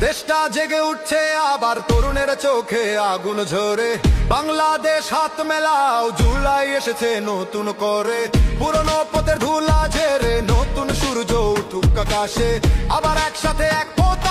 দেশটা জেগে উঠছে আবার, তরুণের চোখে আগুন ঝরে। বাংলাদেশ হাত মেলাও, জুলাই এসেছে নতুন করে। পুরনো পথের ধুলা ঝেড়ে নতুন সূর্য উঠুক আকাশে। আবার একসাথে এক পথ